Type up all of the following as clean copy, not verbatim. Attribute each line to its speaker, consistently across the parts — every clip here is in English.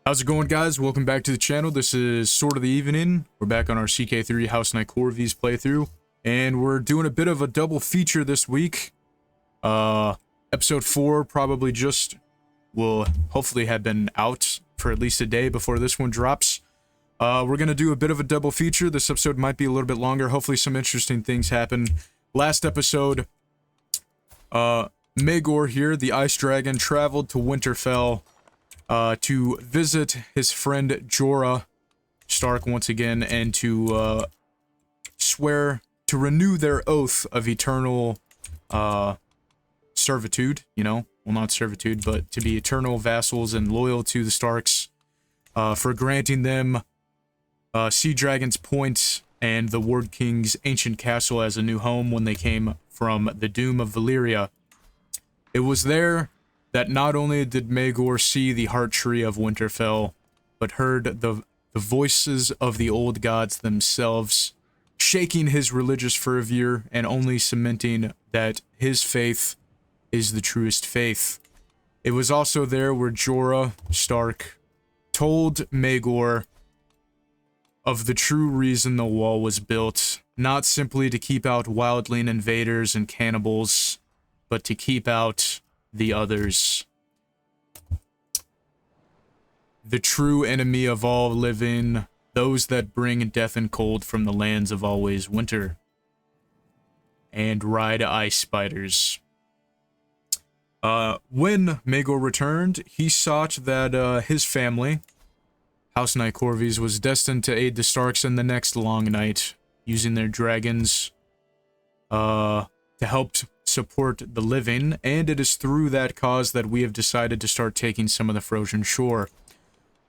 Speaker 1: How's it going, guys? Welcome back to the channel. This is Sword of the Evening. We're back on our CK3 House Nykeorves playthrough, and we're doing a bit of a double feature this week. Episode 4 probably just will hopefully have been out for at least a day before this one drops. We're gonna do a bit of a double feature. This episode might be a little bit longer. Hopefully some interesting things happen. Last episode, Maegor here, the ice dragon, traveled to Winterfell to visit his friend Jorah Stark once again, and to swear to renew their oath of eternal servitude, you know, well, not servitude, but to be eternal vassals and loyal to the Starks, for granting them Sea Dragon's Point and the Ward King's ancient castle as a new home when they came from the doom of Valyria. It was there that not only did Maegor see the heart tree of Winterfell, but heard the voices of the old gods themselves, shaking his religious fervor and only cementing that his faith is the truest faith. It was also there where Jorah Stark told Maegor of the true reason the wall was built, not simply to keep out wildling invaders and cannibals, but to keep out the others. The true enemy of all living, those that bring death and cold from the lands of always winter, and ride ice spiders. When Maegor returned, he sought that his family, House Nykeorves, was destined to aid the Starks in the next long night, using their dragons to help support the living, and it is through that cause that we have decided to start taking some of the frozen shore.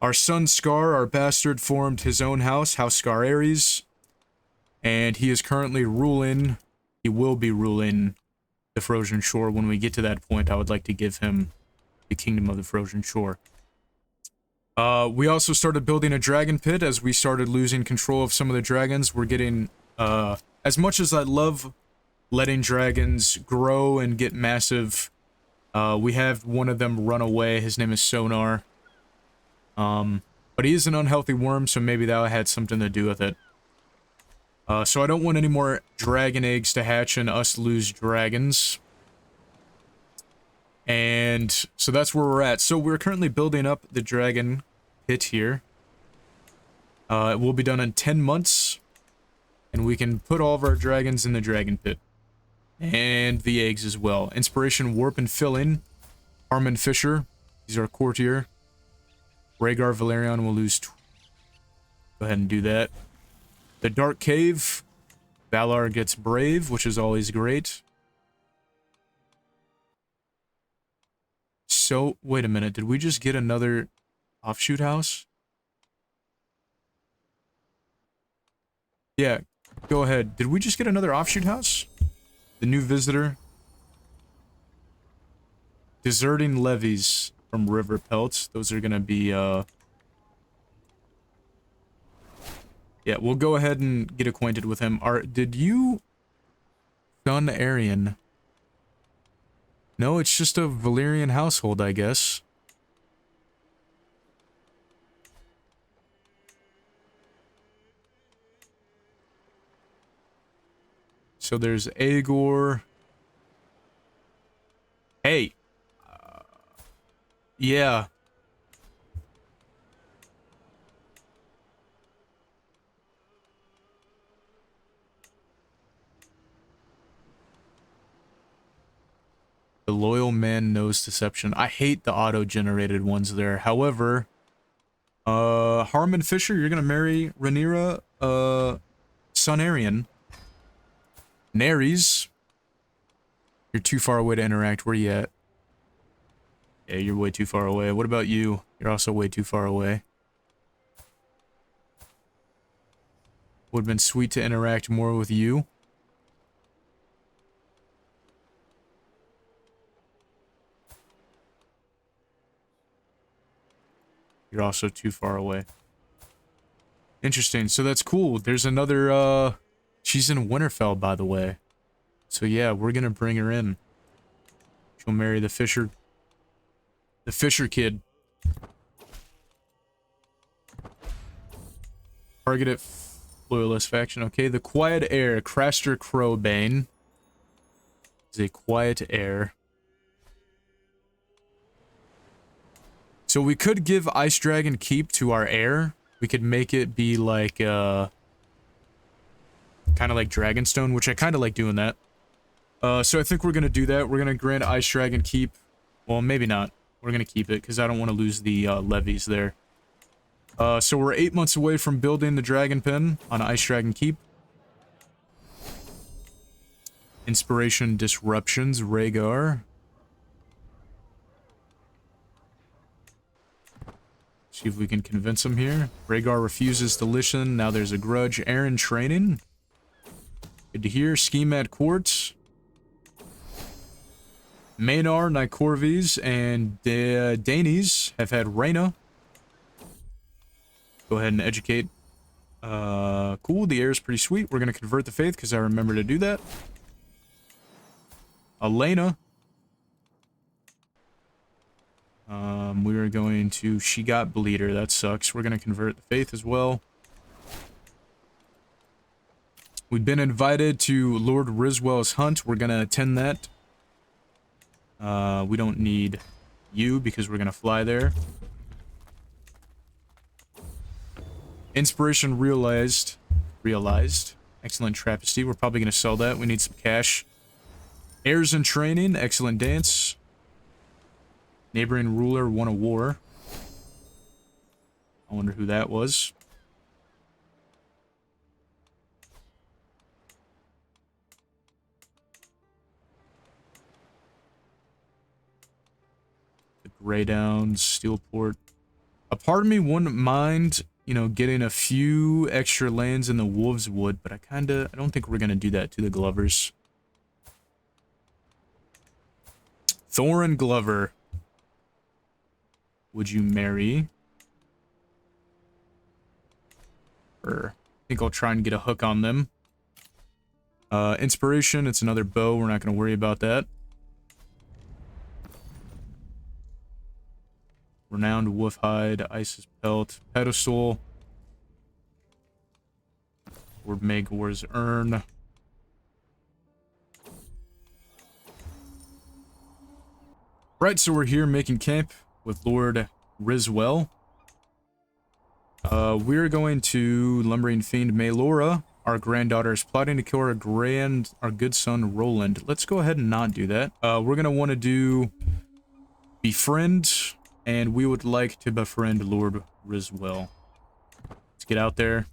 Speaker 1: Our son Scar, our bastard, formed his own house, House Scar-Ares, and he is currently ruling, he will be ruling the frozen shore. When we get to that point, I would like to give him the kingdom of the frozen shore. We also started building a dragon pit as we started losing control of some of the dragons. We're getting, as much as I love letting dragons grow and get massive, we have one of them run away. His name is Sonar. But he is an unhealthy worm, so maybe that had something to do with it. So I don't want any more dragon eggs to hatch and us lose dragons. And so that's where we're at. So we're currently building up the dragon pit here. It will be done in 10 months. And we can put all of our dragons in the dragon pit. And the eggs as well. Inspiration, Warp, and Filling. Harmon Fisher. He's our courtier. Rhaegar Valerion will lose. Go ahead and do that. The Dark Cave. Valar gets Brave, which is always great. So, wait a minute. Did we just get another offshoot house? Yeah, go ahead. Did we just get another offshoot house? The new visitor. Deserting levies from River Pelts. Those are gonna be, yeah, we'll go ahead and get acquainted with him. Did you... Shun Aryan? No, it's just a Valyrian household, I guess. So there's Aegor. Hey. Yeah. The loyal man knows deception. I hate the auto-generated ones there. However, Harmon Fisher, you're gonna marry Rhaenyra, Sonarian. Nares, you're too far away to interact. Where you at? Yeah, you're way too far away. What about you? You're also way too far away. Would have been sweet to interact more with you. You're also too far away. Interesting. So that's cool. There's another, she's in Winterfell, by the way. So yeah, we're gonna bring her in. She'll marry the Fisher kid. Targeted loyalist faction. Okay, the Quiet Heir, Craster Crowbane. Is a Quiet Heir. So we could give Ice Dragon Keep to our heir. We could make it be like, kind of like Dragonstone, which I kind of like doing that. So I think we're going to do that. We're going to grant Ice Dragon Keep. Well, maybe not. We're going to keep it, because I don't want to lose the levies there. So we're 8 months away from building the Dragon Pen on Ice Dragon Keep. Inspiration Disruptions, Rhaegar. See if we can convince him here. Rhaegar refuses to listen. Now there's a grudge. Aaron training. Good to hear. Scheme at court. Maenor, Nykeorves, and Danes have had Rhaena. Go ahead and educate. Cool. The air is pretty sweet. We're going to convert the faith because I remember to do that. Elena. We are going to... She got Bleeder. That sucks. We're going to convert the faith as well. We've been invited to Lord Riswell's hunt. We're going to attend that. We don't need you because we're going to fly there. Inspiration realized. Excellent Trappesty. We're probably going to sell that. We need some cash. Heirs in training. Excellent dance. Neighboring ruler won a war. I wonder who that was. The Grey Downs, Steelport. A part of me wouldn't mind, you know, getting a few extra lands in the Wolves Wood, but I don't think we're gonna do that to the Glovers. Thorin Glover. Would you marry her? I think I'll try and get a hook on them. Inspiration, it's another bow. We're not going to worry about that. Renowned Wolfhide, Isis Pelt, Pedestal. Lord Maegor's Urn. Right, so we're here making camp with Lord Riswell. We're going to Lumbering Fiend Maelora. Our granddaughter is plotting to kill our good son Roland. Let's go ahead and not do that. We're gonna want to do befriend, and we would like to befriend Lord Riswell. Let's get out there.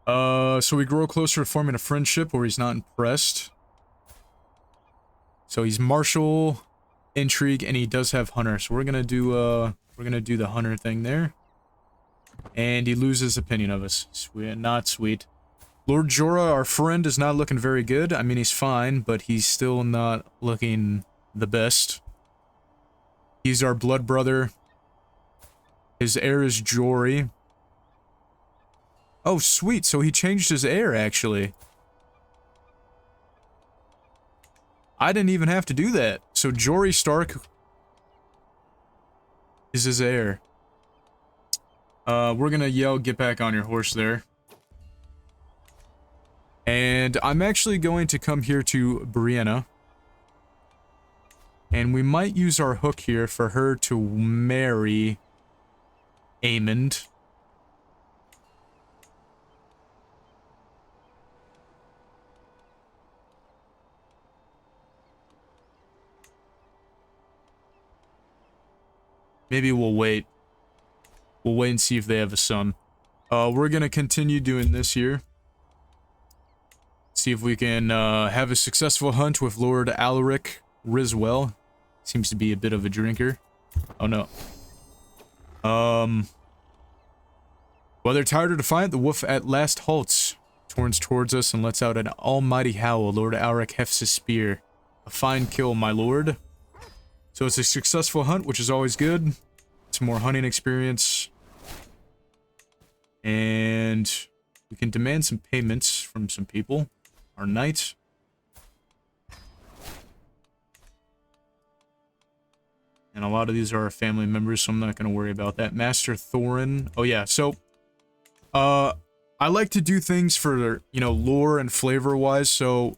Speaker 1: So we grow closer to forming a friendship where he's not impressed. So he's martial, intrigue, and he does have hunter. So we're gonna do the hunter thing there. And he loses opinion of us. Sweet, not sweet. Lord Jorah, our friend, is not looking very good. I mean, he's fine, but he's still not looking the best. He's our blood brother. His heir is Jory. Oh, sweet. So he changed his heir, actually. I didn't even have to do that. So Jory Stark is his heir. We're gonna yell, get back on your horse there. And I'm actually going to come here to Brianna. And we might use our hook here for her to marry Aemond. Maybe we'll wait. We'll wait and see if they have a son. We're gonna continue doing this here. See if we can have a successful hunt with Lord Alaric Riswell. Seems to be a bit of a drinker. Oh no. While they're tired or defiant, the wolf at last halts, turns towards us, and lets out an almighty howl. Lord Alaric hefts his spear. A fine kill, my lord. So it's a successful hunt, which is always good. Some more hunting experience. And we can demand some payments from some people. Our knight. And a lot of these are our family members, so I'm not going to worry about that. Master Thorin. Oh yeah, so I like to do things for, you know, lore and flavor-wise, so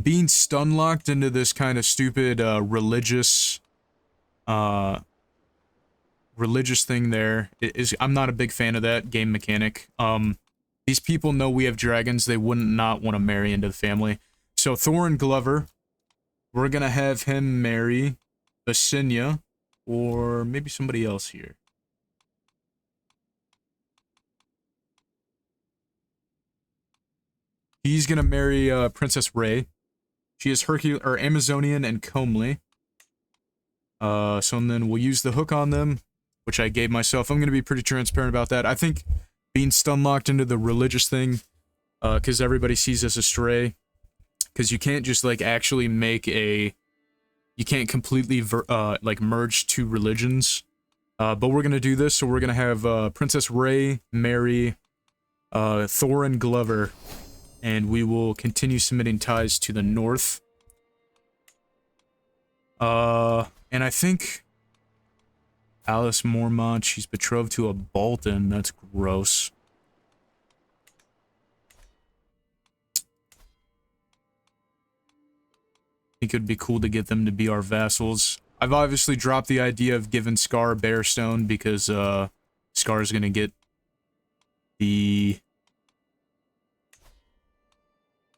Speaker 1: being stun-locked into this kind of stupid, religious thing there is, I'm not a big fan of that game mechanic. These people know we have dragons, they wouldn't not want to marry into the family. So Thorin Glover, we're gonna have him marry Basinia, or maybe somebody else here. He's gonna marry Princess Rey. She is or Amazonian and comely. So then we'll use the hook on them, which I gave myself. I'm gonna be pretty transparent about that. I think being stun locked into the religious thing, because everybody sees us as stray, because you can't just like actually make a, you can't completely like merge two religions. But we're gonna do this, so we're gonna have Princess Rey marry Thorin Glover, and we will continue submitting ties to the north. And I think Alice Mormont, she's betrothed to a Bolton. That's gross. I think it'd be cool to get them to be our vassals. I've obviously dropped the idea of giving Scar Bearstone because, Scar's gonna get the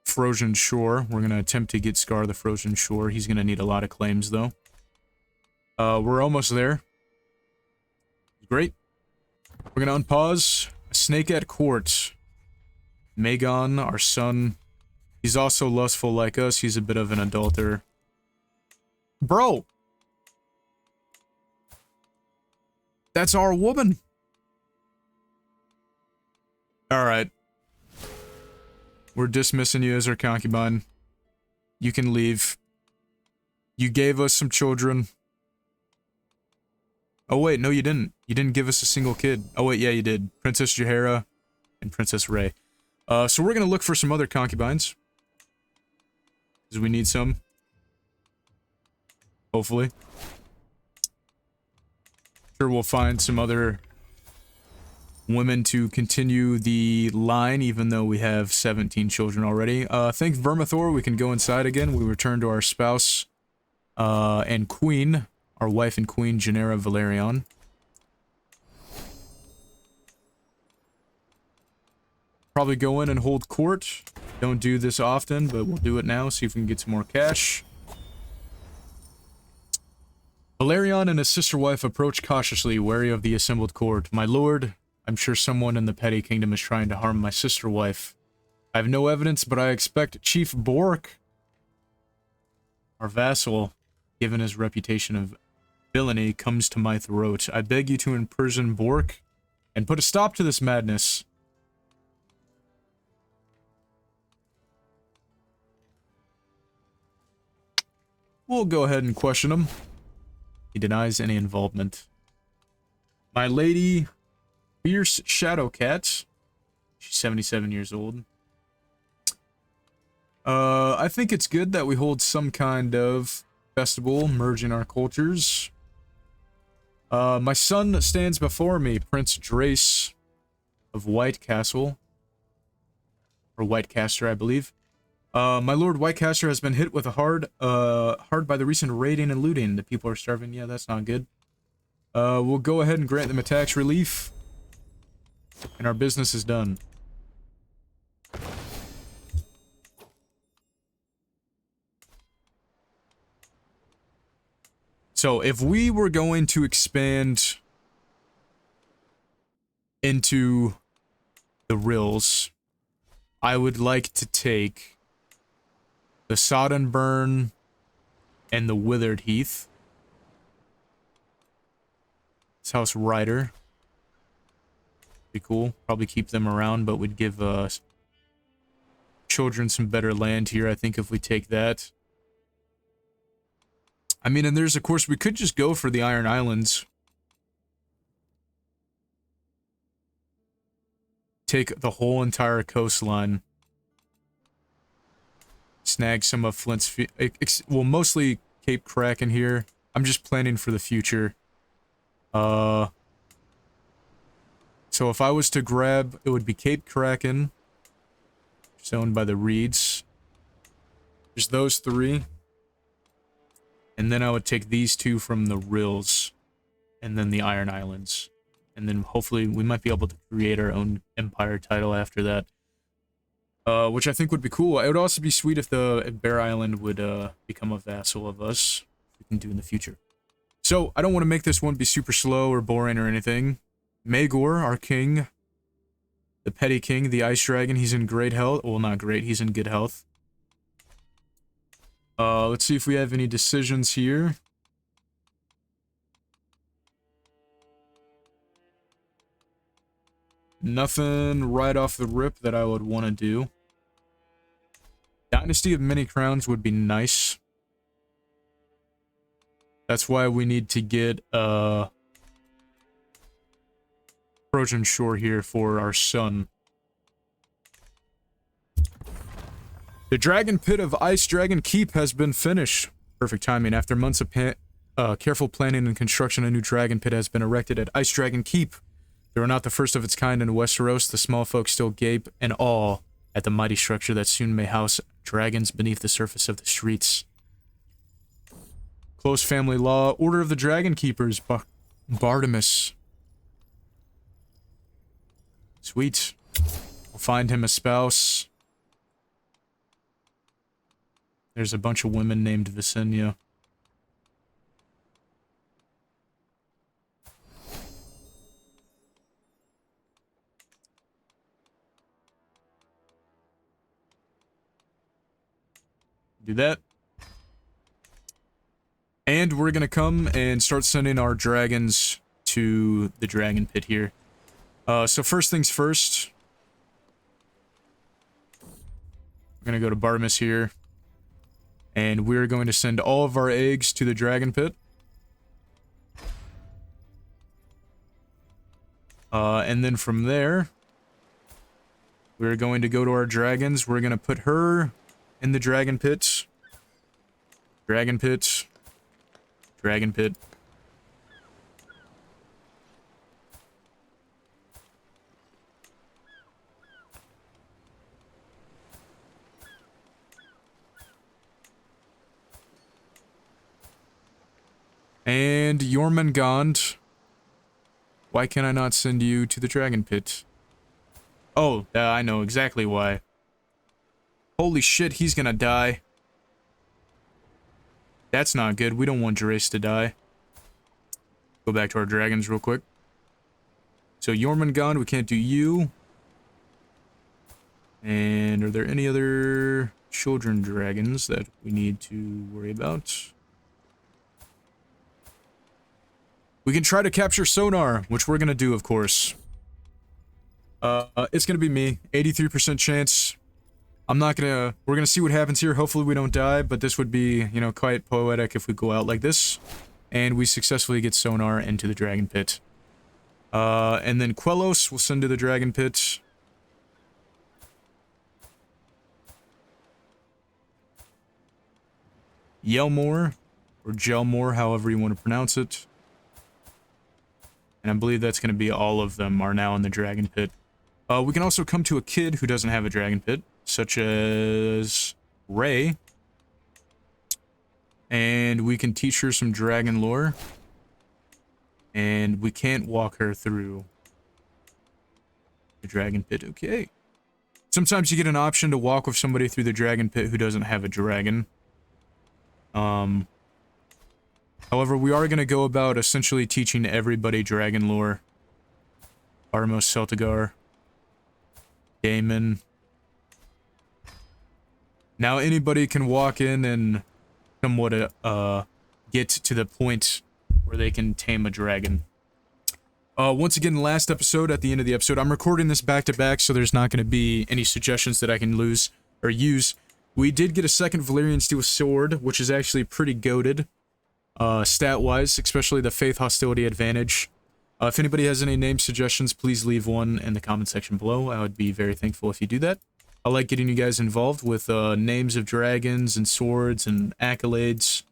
Speaker 1: Frozen Shore. We're gonna attempt to get Scar the Frozen Shore. He's gonna need a lot of claims, though. We're almost there. Great. We're gonna unpause. A snake at court. Maegor, our son. He's also lustful like us. He's a bit of an adulterer. Bro! That's our woman! Alright. We're dismissing you as our concubine. You can leave. You gave us some children. Oh wait, no you didn't. You didn't give us a single kid. Oh wait, yeah you did. Princess Jaehaera and Princess Rey. So we're gonna look for some other concubines. Because we need some. Hopefully. Sure we'll find some other women to continue the line, even though we have 17 children already. Thank Vermithor, we can go inside again. We return to our spouse, and queen, our wife and queen, Genera Valerion. Probably go in and hold court. Don't do this often, but we'll do it now, see if we can get some more cash. Valerion and his sister wife approach cautiously, wary of the assembled court. My lord, I'm sure someone in the petty kingdom is trying to harm my sister wife. I have no evidence, but I expect Chief Bork, our vassal, given his reputation of villainy, comes to my throat. I beg you to imprison Bork and put a stop to this madness. We'll go ahead and question him. He denies any involvement. My lady, Fierce Shadowcat. She's 77 years old. I think it's good that we hold some kind of festival, merging our cultures. My son stands before me, Prince Drace of Whitecaster, or Whitecaster, I believe. My lord Whitecaster has been hit with a hard by the recent raiding and looting. The people are starving. Yeah, that's not good. We'll go ahead and grant them a tax relief. And our business is done. So, if we were going to expand into the Rills, I would like to take the Sodden Burn and the Withered Heath. It's House Rider. Be cool. Probably keep them around, but we'd give children some better land here, I think, if we take that. I mean, and there's, of course, we could just go for the Iron Islands. Take the whole entire coastline. Snag some of Flint's... well, mostly Cape Kraken here. I'm just planning for the future. So if I was to grab, it would be Cape Kraken. It's owned by the Reeds. There's those 3. And then I would take these 2 from the Rills. And then the Iron Islands. And then hopefully we might be able to create our own empire title after that. Which I think would be cool. It would also be sweet if the Bear Island would become a vassal of us. We can do in the future. So, I don't want to make this one be super slow or boring or anything. Maegor, our king. The petty king, the ice dragon, he's in great health. Well, not great, he's in good health. Let's see if we have any decisions here. Nothing right off the rip that I would want to do. Dynasty of Many Crowns would be nice. That's why we need to get Trojan Shore here for our son. The Dragon Pit of Ice Dragon Keep has been finished. Perfect timing. After months of careful planning and construction, a new dragon pit has been erected at Ice Dragon Keep. They were not the first of its kind in Westeros. The small folk still gape in awe at the mighty structure that soon may house dragons beneath the surface of the streets. Close family law. Order of the Dragon Keepers. Bartimus. Sweet. We'll find him a spouse. There's a bunch of women named Visenya. Do that. And we're gonna come and start sending our dragons to the dragon pit here. So first things first. We're gonna go to Bartimus here. And we're going to send all of our eggs to the dragon pit. And then from there, we're going to go to our dragons. We're gonna put her in the dragon pit. Dragon pit. Dragon pit. And Jormungand. Why can I not send you to the dragon pit? Oh, I know exactly why. Holy shit, he's gonna die. That's not good. We don't want Jace to die. Go back to our dragons real quick. So Jormungand, we can't do you. And are there any other children dragons that we need to worry about? We can try to capture Sonar, which we're gonna do, of course. It's gonna be me. 83% chance. We're gonna see what happens here. Hopefully we don't die, but this would be, you know, quite poetic if we go out like this. And we successfully get Sonar into the dragon pit. And then Quellos we'll send to the dragon pit. Yelmore, or Gelmore, however you want to pronounce it. And I believe that's going to be all of them are now in the dragon pit. We can also come to a kid who doesn't have a dragon pit, such as Ray. And we can teach her some dragon lore. And we can't walk her through the dragon pit. Okay. Sometimes you get an option to walk with somebody through the dragon pit who doesn't have a dragon. However, we are going to go about essentially teaching everybody dragon lore. Armos Celtigar. Daemon. Now anybody can walk in and somewhat get to the point where they can tame a dragon. Once again, last episode, at the end of the episode, I'm recording this back to back, so there's not going to be any suggestions that I can lose or use. We did get a second Valyrian Steel Sword, which is actually pretty goated, stat-wise, especially the Faith Hostility advantage. If anybody has any name suggestions, please leave one in the comment section below. I would be very thankful if you do that. I like getting you guys involved with names of dragons and swords and accolades,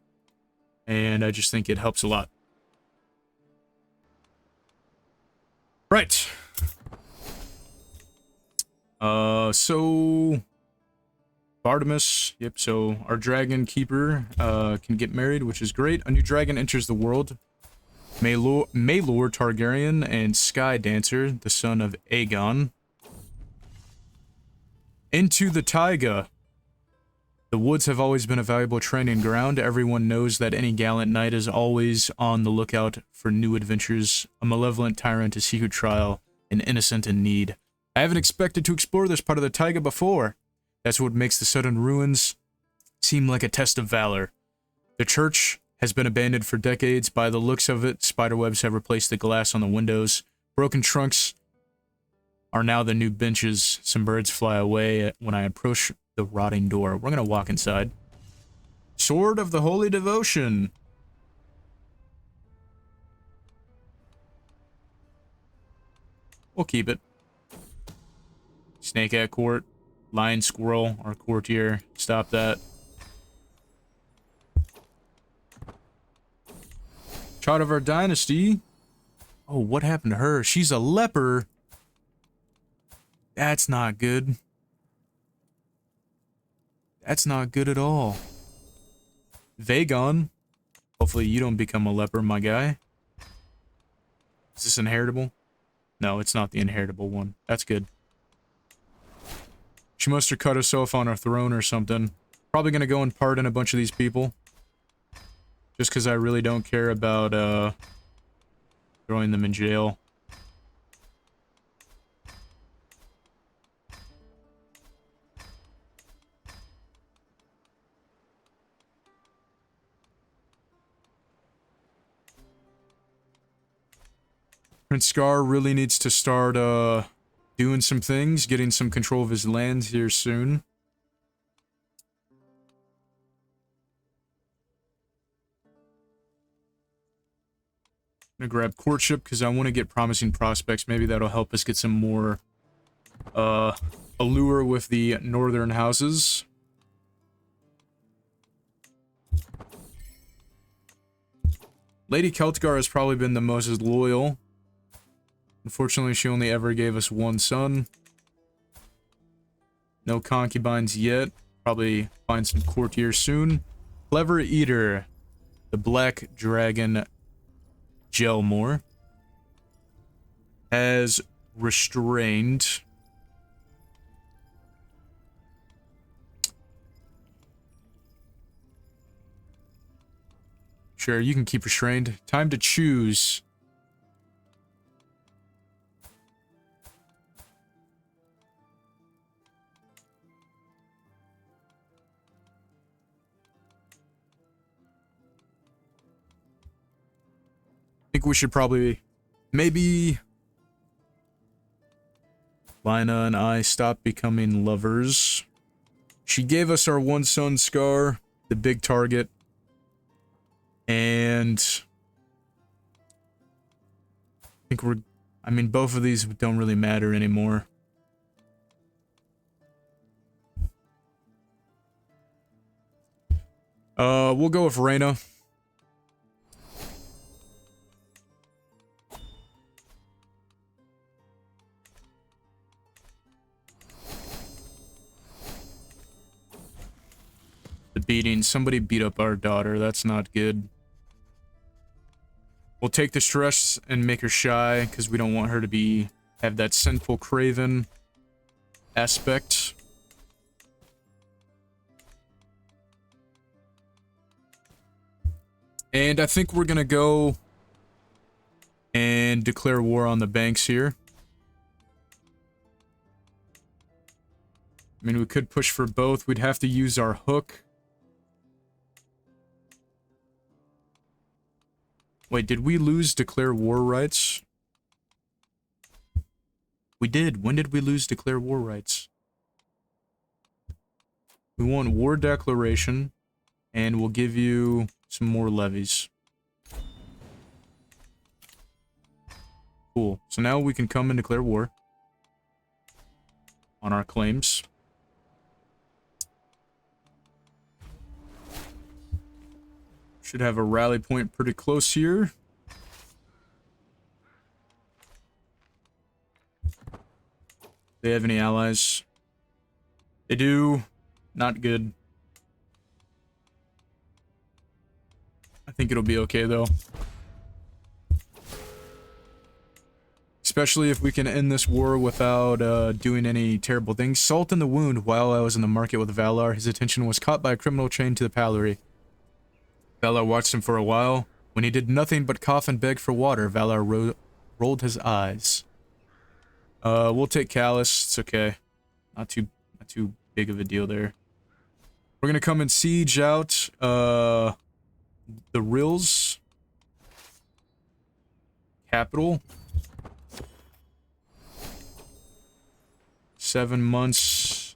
Speaker 1: and I just think it helps a lot. Right. So Bartimus, yep, so our dragon keeper can get married, which is great. A new dragon enters the world. Maegor Targaryen and Sky Dancer, the son of Aegon. Into the taiga. The woods have always been a valuable training ground. Everyone knows that any gallant knight is always on the lookout for new adventures. A malevolent tyrant to seek her trial, an innocent in need. I haven't expected to explore this part of the taiga before. That's what makes the sudden ruins seem like a test of valor. The church has been abandoned for decades. By the looks of it, spiderwebs have replaced the glass on the windows. Broken trunks are now the new benches. Some birds fly away when I approach the rotting door. We're gonna walk inside. Sword of the Holy Devotion. We'll keep it. Snake at court. Lion squirrel, our courtier. Stop that. Child of our dynasty. Oh, what happened to her? She's a leper. That's not good. That's not good at all. Vagon. Hopefully you don't become a leper, my guy. Is this inheritable? No, it's not the inheritable one. That's good. She must have cut herself on her throne or something. Probably gonna go and pardon a bunch of these people. Just because I really don't care about, throwing them in jail. Prince Scar really needs to start, doing some things, getting some control of his lands here soon. I'm gonna grab courtship because I want to get promising prospects. Maybe that'll help us get some more, allure with the northern houses. Lady Keltgar has probably been the most loyal. Unfortunately, she only ever gave us one son. No concubines yet. Probably find some courtiers soon. Clever Eater. The Black Dragon Gelmore. Has restrained. Sure, you can keep restrained. Time to choose. I think we should probably, maybe Lina and I stop becoming lovers. She gave us our one son Scar, the big target, and I think I mean, both of these don't really matter anymore. We'll go with Reyna. The beating. Somebody beat up our daughter. That's not good. We'll take the stress and make her shy, because we don't want her to have that sinful craven aspect. And I think we're gonna go and declare war on the banks here. I mean, we could push for both. We'd have to use our hook. Wait, did we lose declare war rights? We did. When did we lose declare war rights? We want war declaration, and we'll give you some more levies. Cool. So now we can come and declare war on our claims. Should have a rally point pretty close here. They have any allies? They do. Not good. I think it'll be okay, though. Especially if we can end this war without doing any terrible things. Salt in the wound. While I was in the market with Valar, his attention was caught by a criminal chained to the pillory. Valar watched him for a while. When he did nothing but cough and beg for water, Valar rolled his eyes. We'll take Callus. It's okay. Not too big of a deal there. We're gonna come and siege out the Rills capital. 7 months.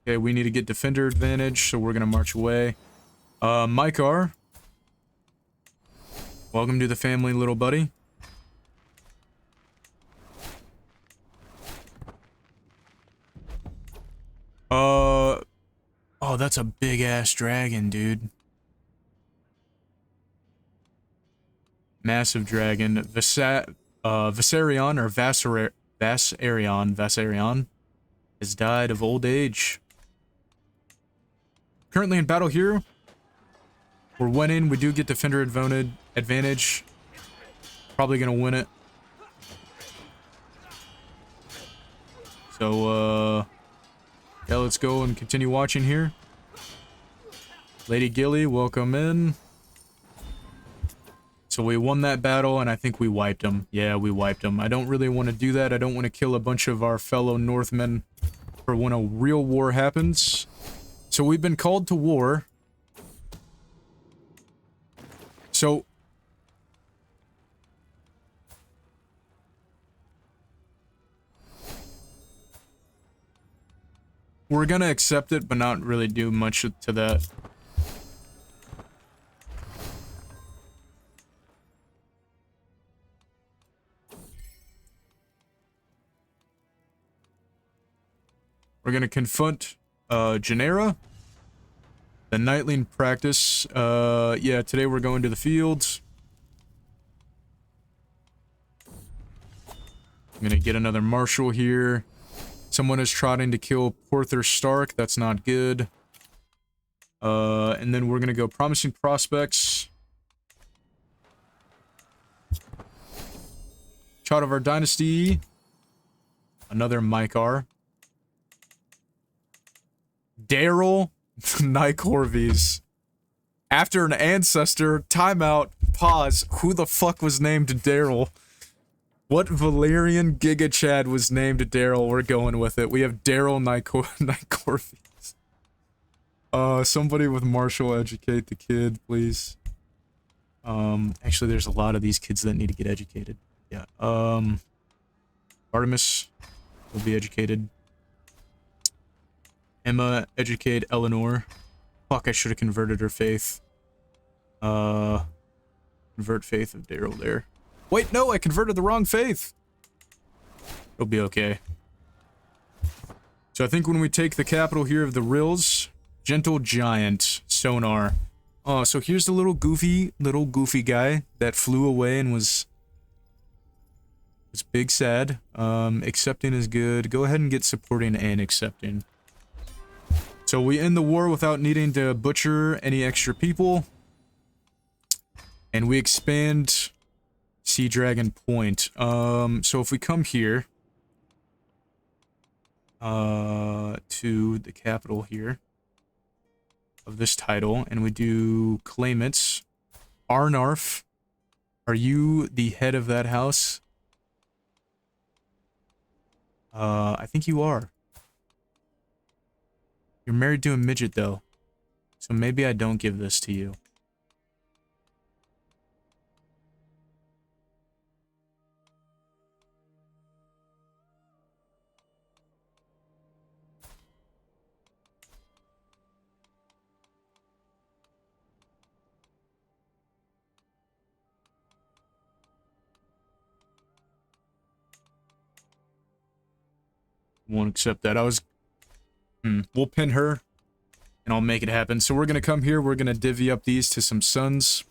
Speaker 1: Okay, we need to get defender advantage, so we're gonna march away. Maegor. Welcome to the family, little buddy. Oh, that's a big-ass dragon, dude. Massive dragon. Viserion, or Vasarion, has died of old age. Currently in battle here. We're winning. We do get defender advantage. Probably gonna win it. So, yeah, let's go and continue watching here. Lady Gilly, welcome in. So we won that battle, and I think we wiped them. Yeah, we wiped them. I don't really want to do that. I don't want to kill a bunch of our fellow Northmen for when a real war happens. So we've been called to war. So we're gonna accept it, but not really do much to that. We're gonna confront Genera. The knightling practice. Yeah, today we're going to the fields. I'm gonna get another marshal here. Someone is trotting to kill Porther Stark. That's not good. And then we're gonna go promising prospects. Child of our dynasty. Another Maegor. Daryl Nykeorves. After an ancestor, timeout, pause. Who the fuck was named Daryl? What Valyrian Giga Chad was named Daryl? We're going with it. We have Daryl Nykeorves. Somebody with Marshall educate the kid, please. Actually, there's a lot of these kids that need to get educated. Yeah. Artemis will be educated. Emma, educate Eleanor. Fuck, I should have converted her faith. Convert faith of Daryl there. Wait, no, I converted the wrong faith. It'll be okay. So I think when we take the capital here of the Rills, Gentle Giant, Sonar. Oh, so here's the little goofy guy that flew away and was big sad. Accepting is good. Go ahead and get supporting and accepting. So we end the war without needing to butcher any extra people. And we expand Sea Dragon Point. So if we come here to the capital here of this title, and we do claimants. Arnarf, are you the head of that house? I think you are. You're married to a midget, though. So maybe I don't give this to you. Won't accept that. We'll pin her, and I'll make it happen. So we're gonna come here, we're gonna divvy up these to some sons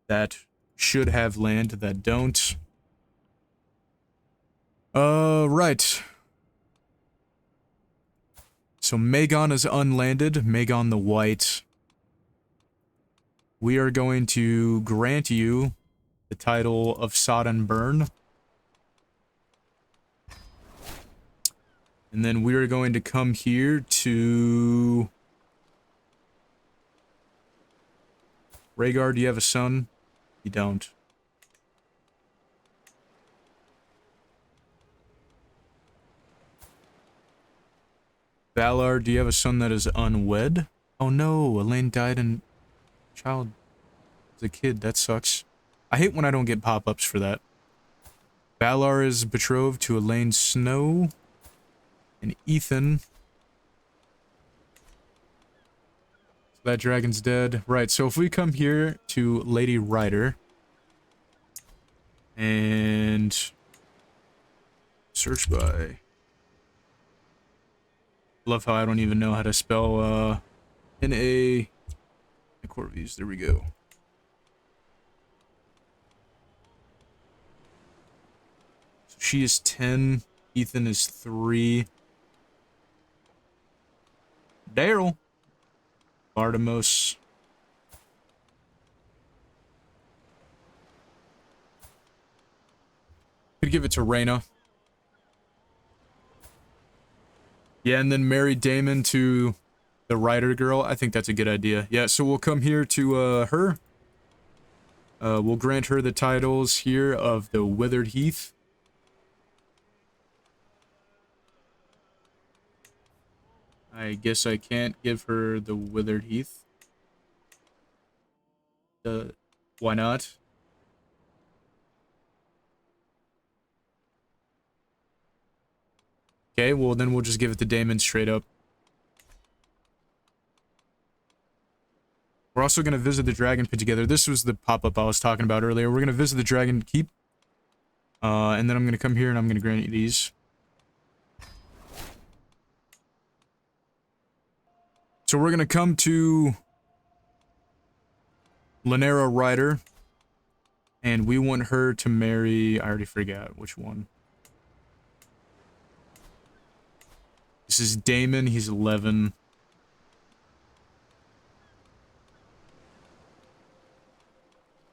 Speaker 1: that should have land that don't. Right. So Maegor is unlanded. Maegor the White. We are going to grant you the title of Sod and Burn. And then we are going to come here to... Rhaegar, do you have a son? You don't. Valar, do you have a son that is unwed? Oh no, Elaine died and child as a kid. That sucks. I hate when I don't get pop-ups for that. Valar is betrothed to Elaine Snow. And Ethan. So that dragon's dead. Right, so if we come here to Lady Ryder. And... search by... Love how I don't even know how to spell, N-A... Nykeorves, there we go. So she is 10, Ethan is 3. Daryl. Bartimos. Could give it to Rhaena. Yeah, and then marry Daemon to the Ryder girl. I think that's a good idea. Yeah, so we'll come here to her. We'll grant her the titles here of the Withered Heath. I guess I can't give her the Withered Heath. Why not? Okay, well then we'll just give it to Daemon straight up. We're also going to visit the Dragon Pit together. This was the pop-up I was talking about earlier. We're going to visit the Dragon Keep. And then I'm going to come here and I'm going to grant you these. So we're going to come to Lanera Ryder. And we want her to marry... I already forgot which one. This is Daemon. He's 11.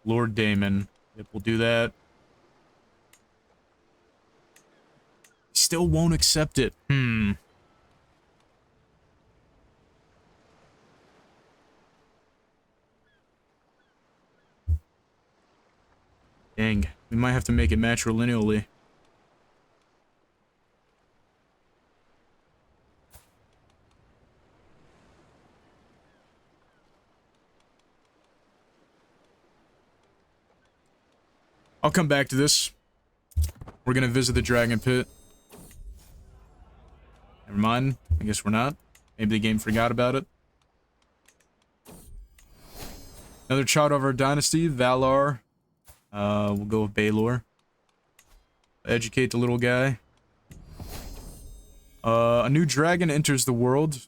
Speaker 1: Lord Daemon. Yep, we'll do that. Still won't accept it. Dang. We might have to make it matrilineally. I'll come back to this. We're gonna visit the Dragon Pit. Never mind. I guess we're not. Maybe the game forgot about it. Another child of our dynasty, Valar. We'll go with Baelor. Educate the little guy. A new dragon enters the world.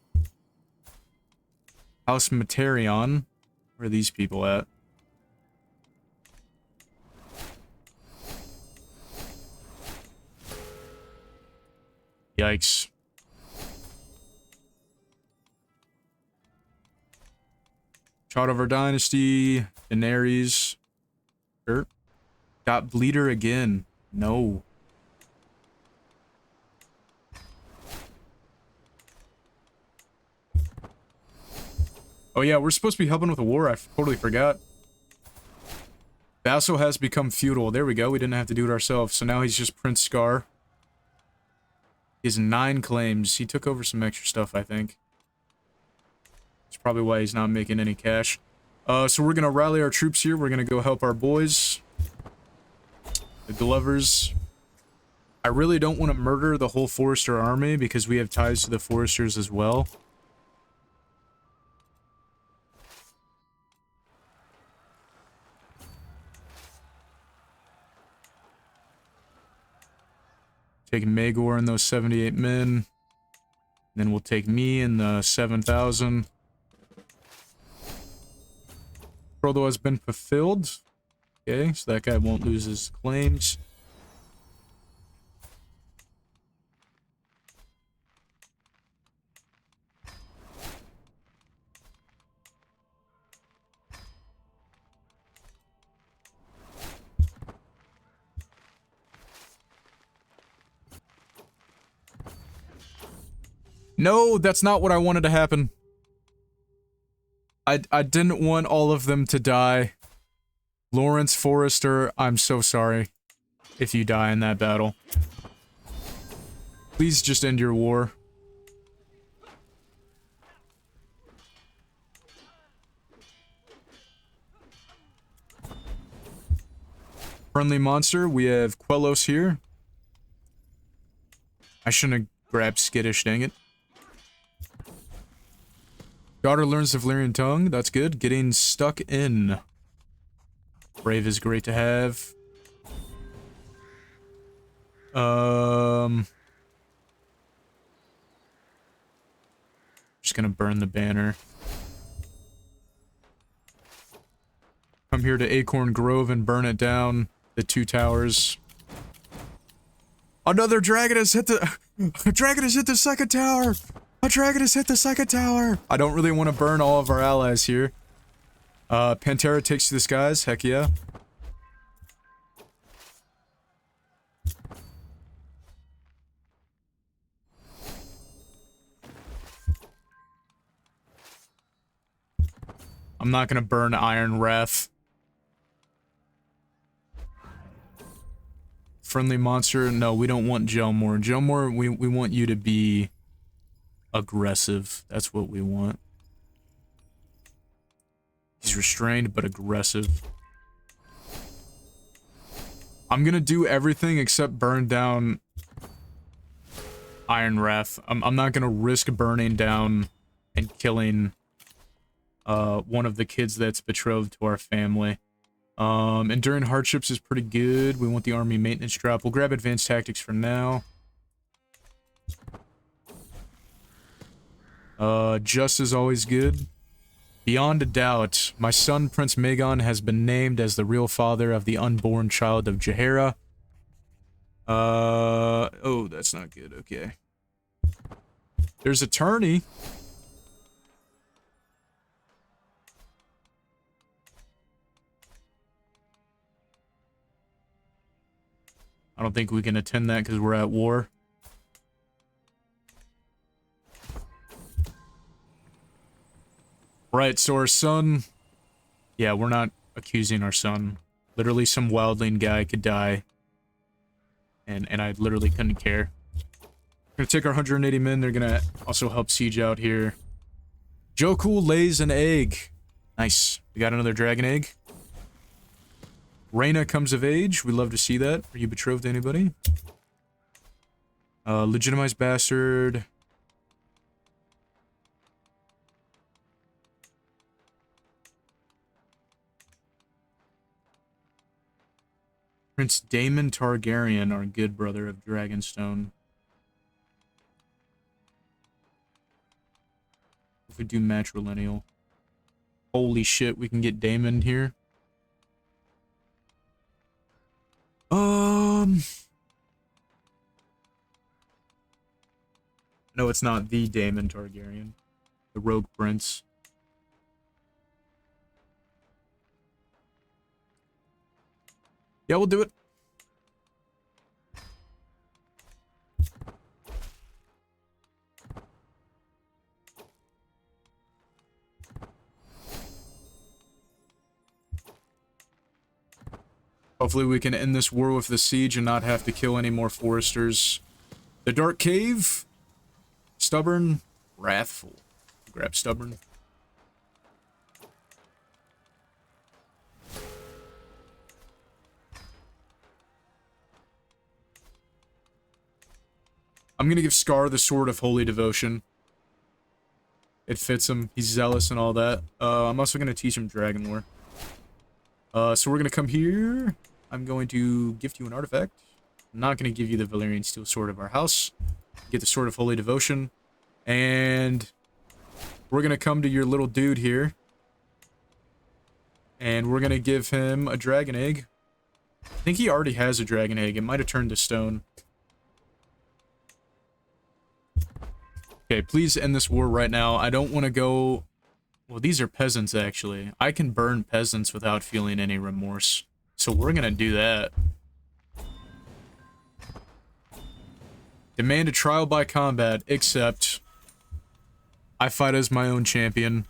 Speaker 1: House Materion. Where are these people at? Yikes. Child of our dynasty. Daenerys. Sure. Got Bleeder again. No. Oh yeah, we're supposed to be helping with the war. I totally forgot. Vassal has become feudal. There we go. We didn't have to do it ourselves. So now he's just Prince Scar. He has 9 claims. He took over some extra stuff, I think. That's probably why he's not making any cash. So we're going to rally our troops here. We're going to go help our boys. The Glovers. I really don't want to murder the whole Forester army because we have ties to the Foresters as well. Take Maegor and those 78 men. Then we'll take me and the 7,000. Frodo has been fulfilled. Okay, so that guy won't lose his claims. No, that's not what I wanted to happen. I didn't want all of them to die. Lawrence Forrester, I'm so sorry if you die in that battle. Please just end your war. Friendly monster, we have Quellos here. I shouldn't have grabbed Skittish, dang it. Daughter learns the Valyrian tongue, that's good. Getting stuck in. Brave is great to have. Just gonna burn the banner. Come here to Acorn Grove and burn it down. The 2 towers. Another dragon has hit the... A dragon has hit the 2nd tower! A dragon has hit the 2nd tower! I don't really want to burn all of our allies here. Pantera takes to the skies, heck yeah. I'm not gonna burn Iron Wrath. Friendly monster, no, we don't want Gelmore. Gelmore, we want you to be aggressive. That's what we want. He's restrained, but aggressive. I'm gonna do everything except burn down Iron Wrath. I'm not gonna risk burning down and killing one of the kids that's betrothed to our family. Enduring Hardships is pretty good. We want the army maintenance drop. We'll grab Advanced Tactics for now. Just is always good. Beyond a doubt, my son Prince Maegor has been named as the real father of the unborn child of Jaehaera. Oh, that's not good. Okay. There's Attorney. I don't think we can attend that because we're at war. Right, so our son... Yeah, we're not accusing our son. Literally, some wildling guy could die. And I literally couldn't care. We're gonna take our 180 men. They're gonna also help siege out here. Joku lays an egg. Nice. We got another dragon egg. Reyna comes of age. We love to see that. Are you betrothed to anybody? Legitimized bastard. Prince Daemon Targaryen, our good brother of Dragonstone. If we do matrilineal. Holy shit, we can get Daemon here. No, it's not the Daemon Targaryen. The Rogue Prince. Yeah, we'll do it. Hopefully we can end this war with the siege and not have to kill any more foresters. The Dark Cave. Stubborn. Wrathful. Grab Stubborn. I'm gonna give Scar the Sword of Holy Devotion. It fits him. He's zealous and all that. I'm also gonna teach him Dragon Lore. So we're gonna come here. I'm going to gift you an artifact. I'm not gonna give you the Valyrian Steel Sword of our house. Get the Sword of Holy Devotion. And we're gonna come to your little dude here. And we're gonna give him a dragon egg. I think he already has a dragon egg. It might have turned to stone. Okay, please end this war right now. I don't want to go... Well, these are peasants, actually. I can burn peasants without feeling any remorse. So we're gonna do that. Demand a trial by combat, except I fight as my own champion.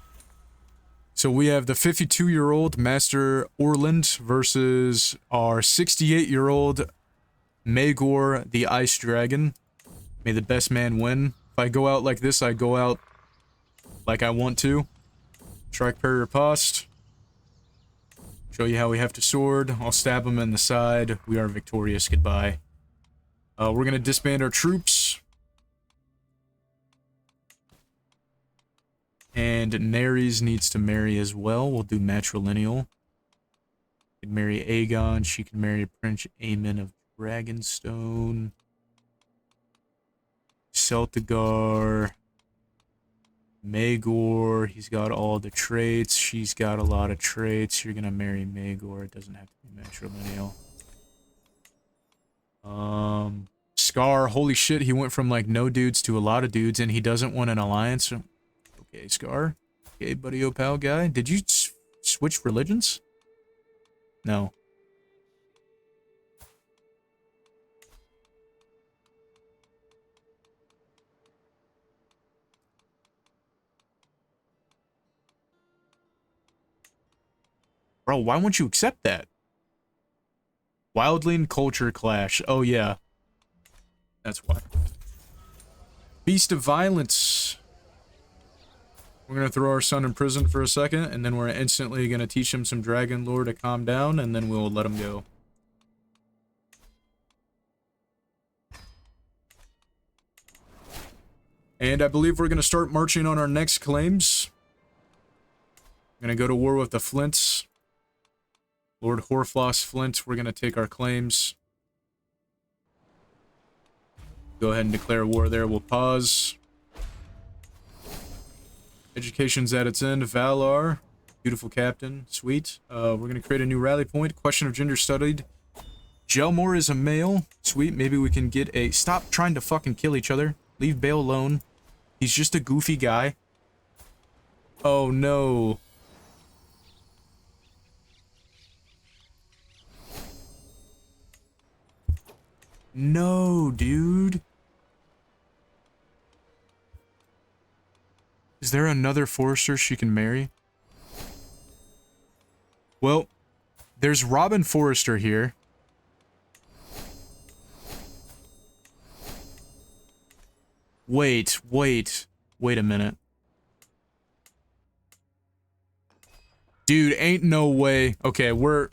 Speaker 1: So we have the 52-year-old Master Orland versus our 68-year-old Maegor, the Ice Dragon. May the best man win. If I go out like this, I go out like I want to. Strike, parry, riposte. Show you how we have to sword. I'll stab him in the side. We are victorious. Goodbye. We're gonna disband our troops. And Nares needs to marry as well. We'll do matrilineal. Can marry Aegon. She can marry Prince Aemon of Dragonstone. Celtigar. Maegor. He's got all the traits. She's got a lot of traits. You're gonna marry Maegor. It doesn't have to be matrilineal. Scar. Holy shit, he went from like no dudes to a lot of dudes, and he doesn't want an alliance. Okay, Scar. Okay, buddy, pal guy. Did you switch religions? No. Bro, why won't you accept that? Wildling culture clash. Oh, yeah. That's why. Beast of Violence. We're going to throw our son in prison for a second, and then we're instantly going to teach him some dragonlord to calm down, and then we'll let him go. And I believe we're going to start marching on our next claims. We're going to go to war with the Flints. Lord Horfloss Flint, we're going to take our claims. Go ahead and declare war there. We'll pause. Education's at its end. Valar. Beautiful captain. Sweet. We're going to create a new rally point. Question of gender studied. Gelmor is a male. Sweet. Maybe we can get a... Stop trying to fucking kill each other. Leave Bale alone. He's just a goofy guy. Oh, no. No, dude. Is there another Forester she can marry? Well, there's Robin Forrester here. Wait a minute. Dude, ain't no way. Okay, we're...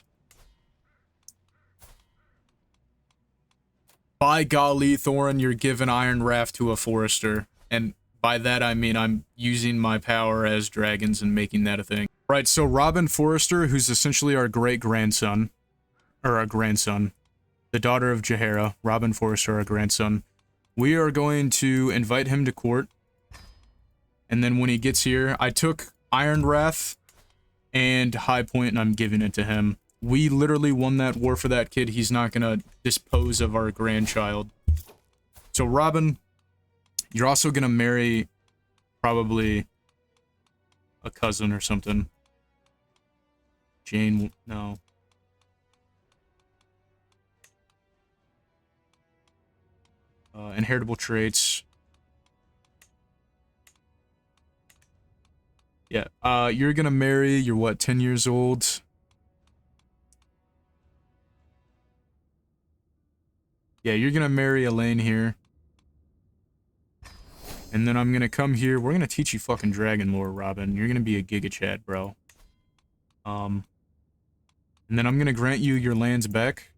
Speaker 1: By golly, Thorin, you're giving Iron Raft to a Forester. And by that, I mean I'm using my power as dragons and making that a thing. Right, so Robin Forrester, who's essentially our great-grandson, or our grandson, the daughter of Jaehaera, Robin Forrester, our grandson, we are going to invite him to court. And then when he gets here, I took Iron Wrath and High Point, and I'm giving it to him. We literally won that war for that kid. He's not gonna dispose of our grandchild. So, Robin, you're also gonna marry probably a cousin or something. Jane, no. Inheritable traits. Yeah, you're gonna marry, you're what, 10 years old? Yeah, you're gonna marry Elaine here. And then I'm gonna come here. We're gonna teach you fucking dragon lore, Robin. You're gonna be a Giga Chad, bro. And then I'm gonna grant you your lands back.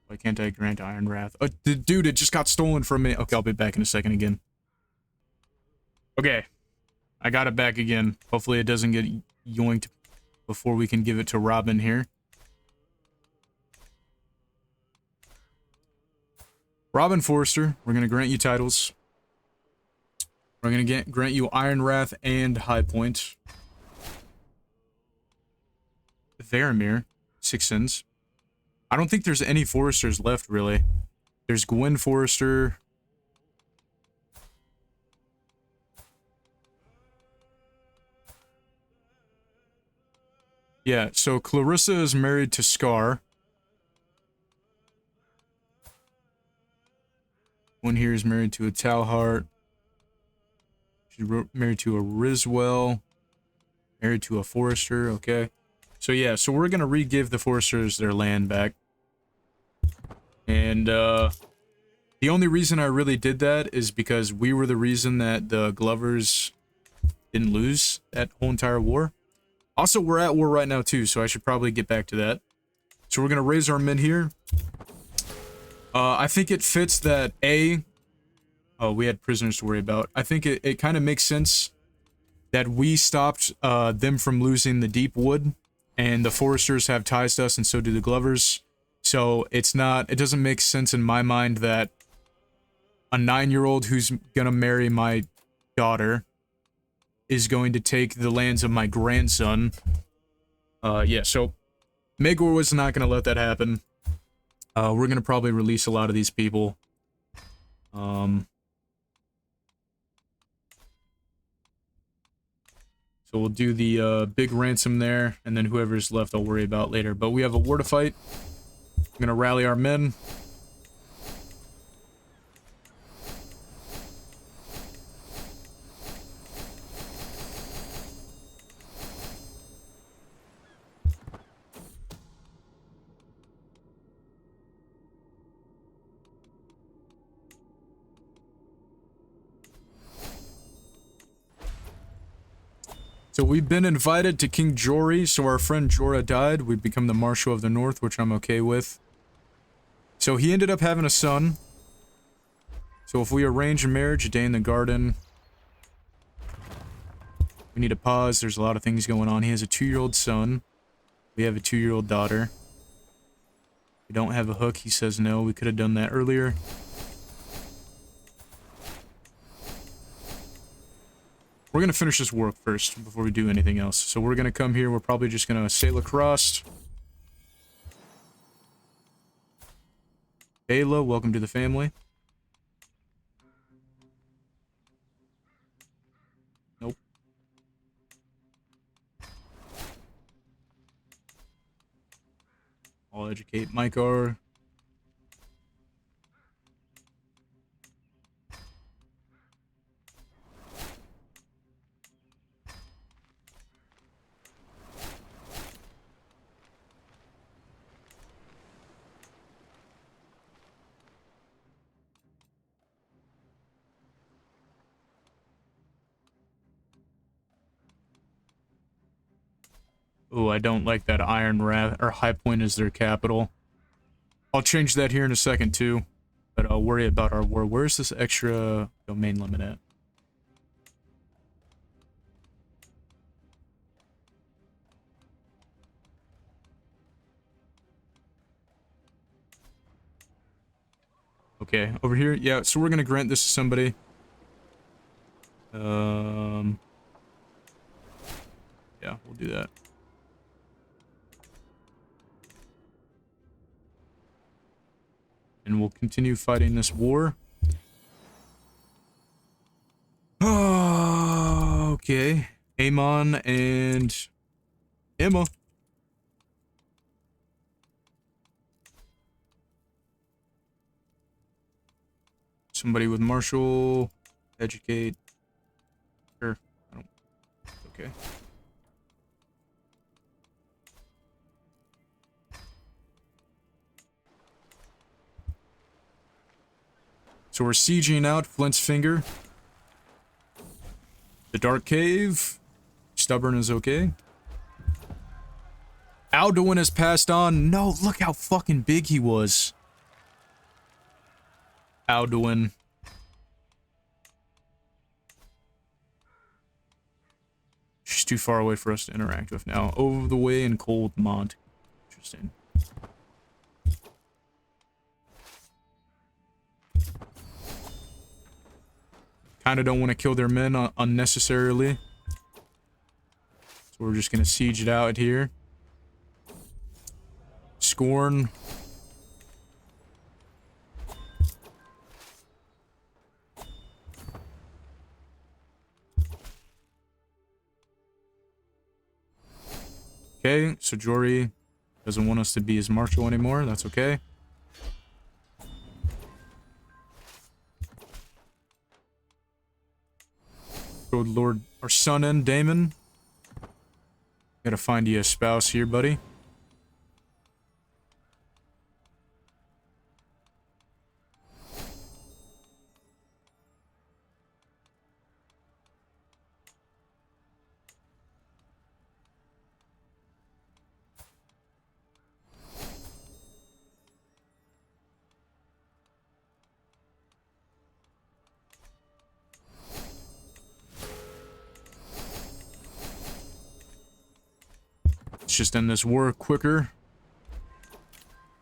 Speaker 1: Why can't I grant Iron Wrath? Oh, dude, it just got stolen from me. Okay, I'll be back in a second again. Okay. I got it back again. Hopefully it doesn't get yoinked before we can give it to Robin here. Robin Forrester, we're going to grant you titles. We're going to grant you Iron Wrath and High Point. Varamir, 6 sins. I don't think there's any Foresters left, really. There's Gwen Forrester. Yeah, so Clarissa is married to Scar. One here is married to a Talhart. She's married to a Riswell. Married to a Forester, okay. So yeah, so we're gonna re-give the Foresters their land back. And, the only reason I really did that is because we were the reason that the Glovers didn't lose that whole entire war. Also, we're at war right now too, so I should probably get back to that. So we're gonna raise our men here. I think it fits that oh, we had prisoners to worry about. I think it kind of makes sense that we stopped them from losing the deep wood, and the Foresters have ties to us, and so do the Glovers. So it doesn't make sense in my mind that a 9-year-old who's gonna marry my daughter is going to take the lands of my grandson. Yeah, so Maegor was not gonna let that happen. We're gonna probably release a lot of these people. So we'll do the big ransom there, and then whoever's left I'll worry about later. But we have a war to fight. I'm gonna rally our men. So we've been invited to King Jory, so our friend Jorah died. We've become the Marshal of the North, which I'm okay with. So he ended up having a son. So if we arrange a marriage, a day in the garden. We need to pause, there's a lot of things going on. He has a 2-year-old son. We have a 2-year-old daughter. We don't have a hook, he says no. We could have done that earlier. We're going to finish this work first before we do anything else. So we're going to come here. We're probably just going to sail across. Ayla, welcome to the family. Nope. I'll educate Nykeorves. Oh, I don't like that Iron Wrath, or High Point is their capital. I'll change that here in a second too, but I'll worry about our war. Where's this extra domain limit at? Okay, over here? Yeah, so we're gonna grant this to somebody. Yeah, we'll do that. And we'll continue fighting this war. Okay. Amon and Emma. Somebody with Marshall. Educate. Sure. I don't. Okay. So we're sieging out Flint's Finger. The Dark Cave. Stubborn is okay. Alduin has passed on. No, look how fucking big he was. Alduin. She's too far away for us to interact with now. Over the way in Coldmont. Interesting. Kinda don't want to kill their men unnecessarily. So we're just gonna siege it out here. Scorn. Okay, so Jory doesn't want us to be his marshal anymore. That's okay. Lord, our son in, Damon. Gotta find you a spouse here, buddy. Let's just end this war quicker.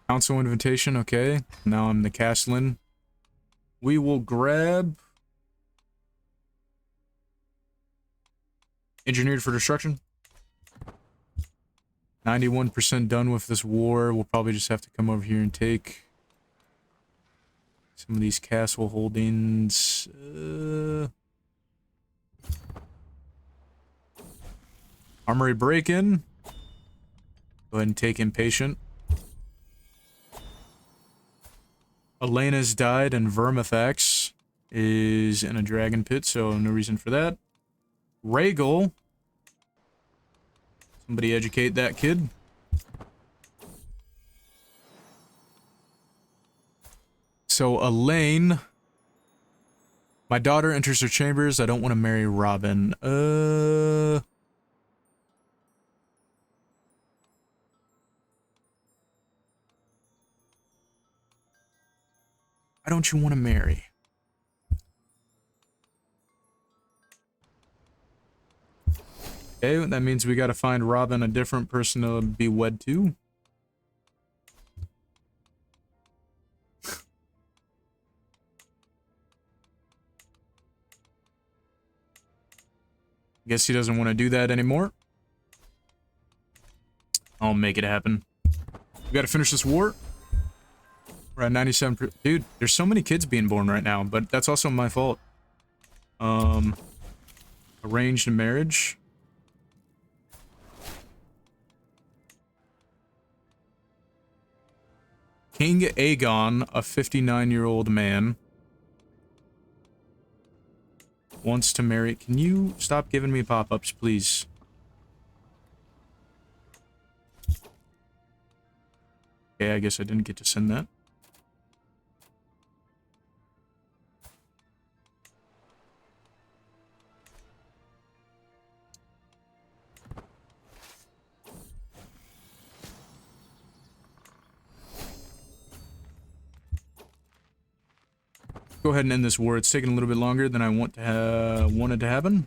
Speaker 1: Council invitation, okay. Now I'm the Castellan. We will grab... Engineered for destruction. 91% done with this war. We'll probably just have to come over here and take some of these castle holdings. Armory break-in. Go ahead and take Impatient. Elena's died and Vermithax is in a dragon pit, so no reason for that. Rhaegal. Somebody educate that kid. So Elaine. My daughter enters her chambers. I don't want to marry Robin. Why don't you want to marry? Okay, that means we gotta find Robin a different person to be wed to. Guess he doesn't want to do that anymore. I'll make it happen. We gotta finish this war. We're at 97%. Dude, there's so many kids being born right now, but that's also my fault. Arranged marriage. King Aegon, a 59-year-old man, wants to marry... Can you stop giving me pop-ups, please? Okay, I guess I didn't get to send that. Go ahead and end this war. It's taking a little bit longer than I wanted to happen.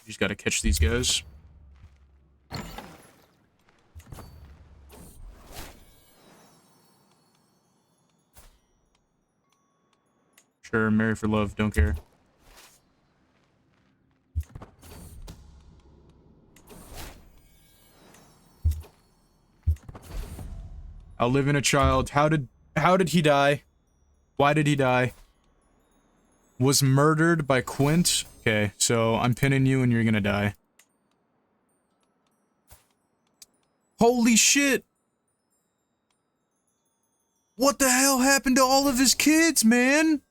Speaker 1: Just gotta catch these guys. Sure, marry for love, don't care. I'll live in a child. How did he die? Why did he die? Was murdered by Quint. Okay, so I'm pinning you and you're gonna die. Holy shit! What the hell happened to all of his kids, man?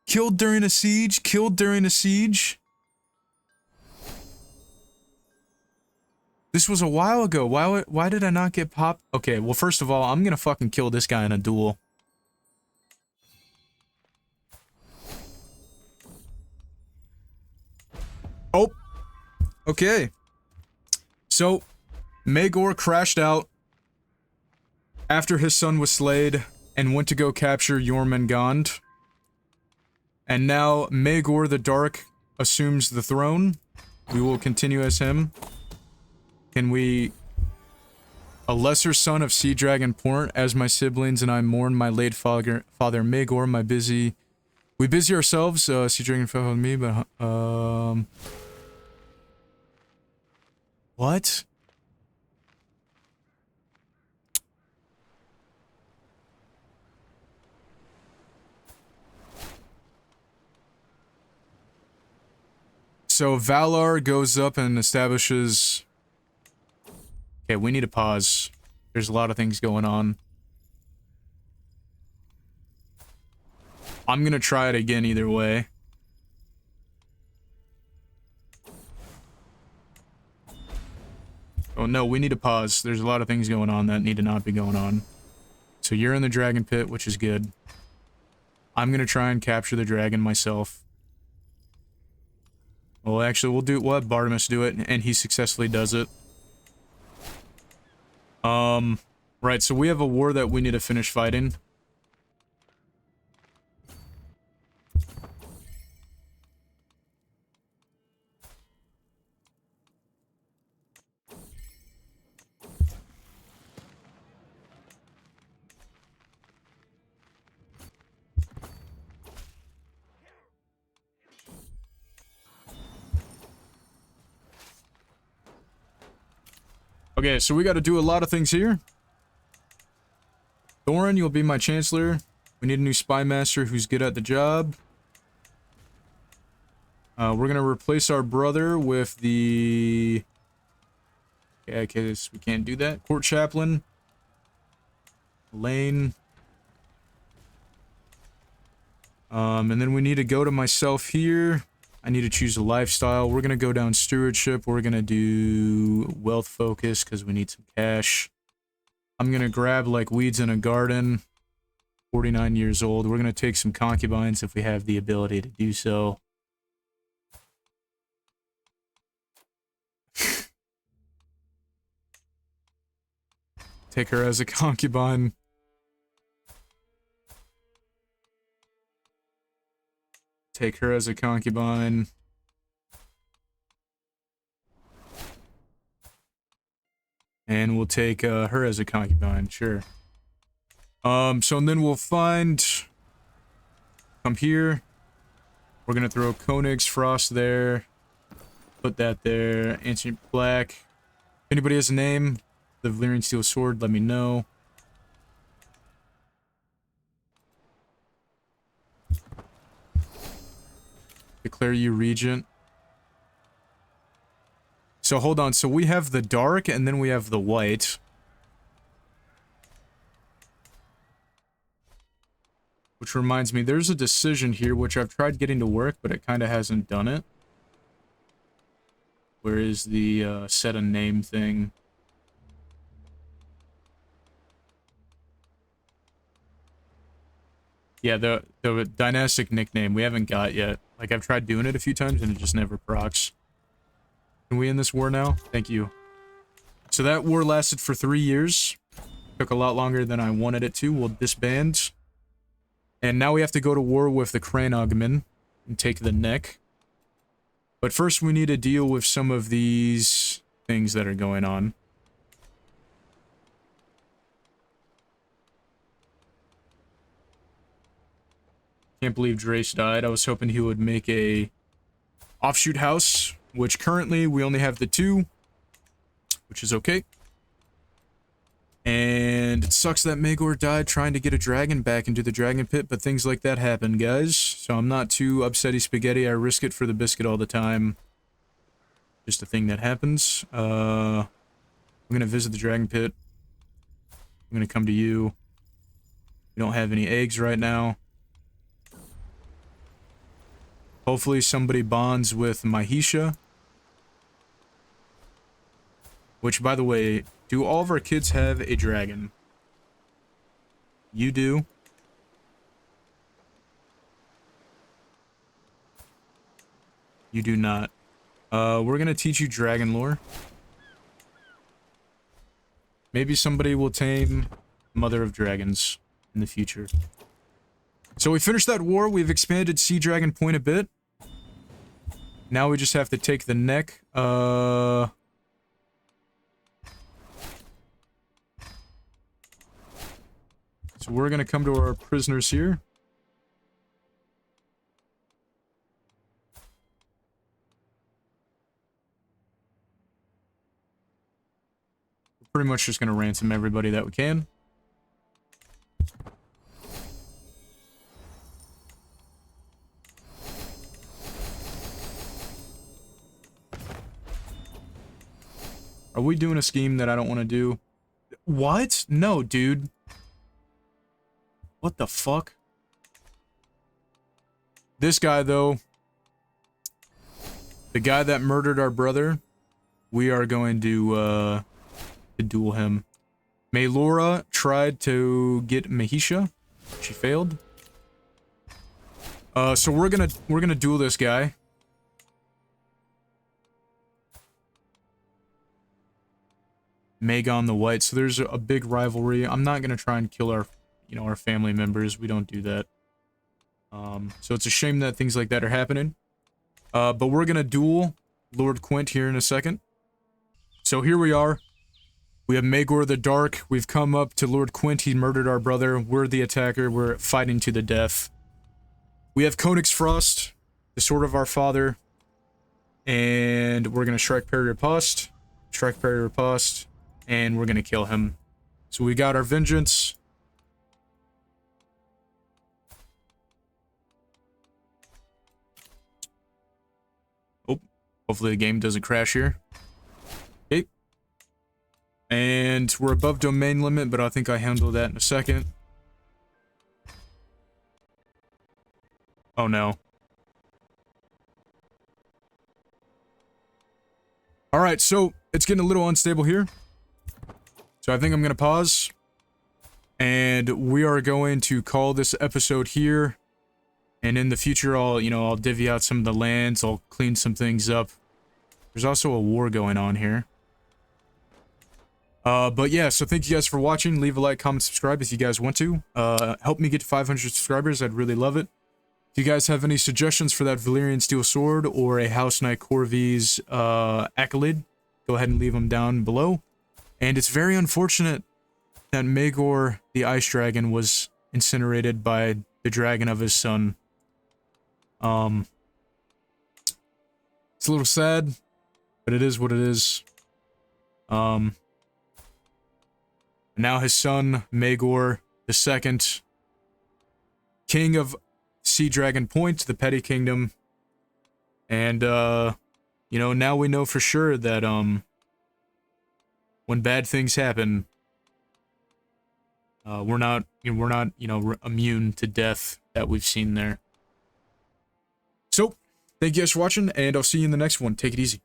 Speaker 1: Killed during a siege, killed during a siege. This was a while ago. Why did I not get popped? Okay, well, first of all, I'm gonna fucking kill this guy in a duel. Oh. Okay. So, Maegor crashed out after his son was slayed and went to go capture Jormungand. And now Maegor the Dark assumes the throne. We will continue as him. Can we... A lesser son of Sea Dragon Port, as my siblings and I mourn my late father Maegor, we busy ourselves, Sea Dragon fell with me, but, What? So Valar goes up and establishes... Okay, we need to pause. There's a lot of things going on. I'm gonna try it again either way. Oh no, we need to pause. There's a lot of things going on that need to not be going on. So you're in the dragon pit, which is good. I'm gonna try and capture the dragon myself. Well, actually, we'll have Bartimus do it, and he successfully does it. Right, so we have a war that we need to finish fighting. Okay, so we got to do a lot of things here. Thorin, you'll be my chancellor. We need a new spy master who's good at the job. We're gonna replace our brother with the... Yeah, because we can't do that. Court chaplain. Lane. And then we need to go to myself here. I need to choose a lifestyle. We're gonna go down stewardship. We're gonna do wealth focus because we need some cash. I'm gonna grab like weeds in a garden. 49 years old. We're gonna take some concubines if we have the ability to do so. Take her as a concubine. Take her as a concubine. And we'll take her as a concubine, sure. So and then we'll find... Come here. We're gonna throw Koenig's Frost there. Put that there. Ancient Black. If anybody has a name, the Valyrian Steel Sword, let me know. Declare you regent. So hold on, so we have the dark and then we have the white. Which reminds me, there's a decision here which I've tried getting to work, but it kind of hasn't done it. Where is the set a name thing? Yeah, the dynastic nickname we haven't got yet. Like, I've tried doing it a few times and it just never procs. Can we end this war now? Thank you. So that war lasted for 3 years. Took a lot longer than I wanted it to. We'll disband. And now we have to go to war with the Cranogmen and take the neck. But first we need to deal with some of these things that are going on. Can't believe Drace died. I was hoping he would make a offshoot house, which currently we only have the 2, which is okay. And it sucks that Maegor died trying to get a dragon back into the dragon pit, but things like that happen, guys. So I'm not too upsetty spaghetti. I risk it for the biscuit all the time. Just a thing that happens. I'm gonna visit the dragon pit. I'm gonna come to you. We don't have any eggs right now. Hopefully somebody bonds with Mahisha. Which, by the way, do all of our kids have a dragon? You do. You do not. We're gonna teach you dragon lore. Maybe somebody will tame Mother of Dragons in the future. So we finished that war. We've expanded Sea Dragon Point a bit. Now we just have to take the neck. So we're gonna come to our prisoners here. We're pretty much just gonna ransom everybody that we can. Are we doing a scheme that I don't want to do? What? No, dude. What the fuck? This guy, though. The guy that murdered our brother. We are going to duel him. Maelora tried to get Mahisha. She failed. So we're gonna duel this guy. Maegor the White. So there's a big rivalry. I'm not gonna try and kill our, our family members. We don't do that. So it's a shame that things like that are happening. But we're gonna duel Lord Quint here in a second. So here we are. We have Maegor the Dark. We've come up to Lord Quint. He murdered our brother. We're the attacker. We're fighting to the death. We have Konix Frost, the sword of our father. And we're going to strike parry riposte. Strike parry riposte. And we're going to kill him. So we got our vengeance. Oh, hopefully the game doesn't crash here. Okay. And we're above domain limit, but I think I handle that in a second. Oh no. Alright, so it's getting a little unstable here. So I think I'm going to pause. And we are going to call this episode here. And in the future, I'll divvy out some of the lands. I'll clean some things up. There's also a war going on here. But yeah, so thank you guys for watching. Leave a like, comment, subscribe if you guys want to. Help me get to 500 subscribers. I'd really love it. If you guys have any suggestions for that Valyrian Steel Sword or a House Nykeorves accolade, go ahead and leave them down below. And it's very unfortunate that Maegor, the Ice Dragon, was incinerated by the dragon of his son. It's a little sad, but it is what it is. Now his son, Maegor II, king of Sea Dragon Point, the Petty Kingdom. And, now we know for sure that, when bad things happen, we're not, immune to death that we've seen there. So, thank you guys for watching, and I'll see you in the next one. Take it easy.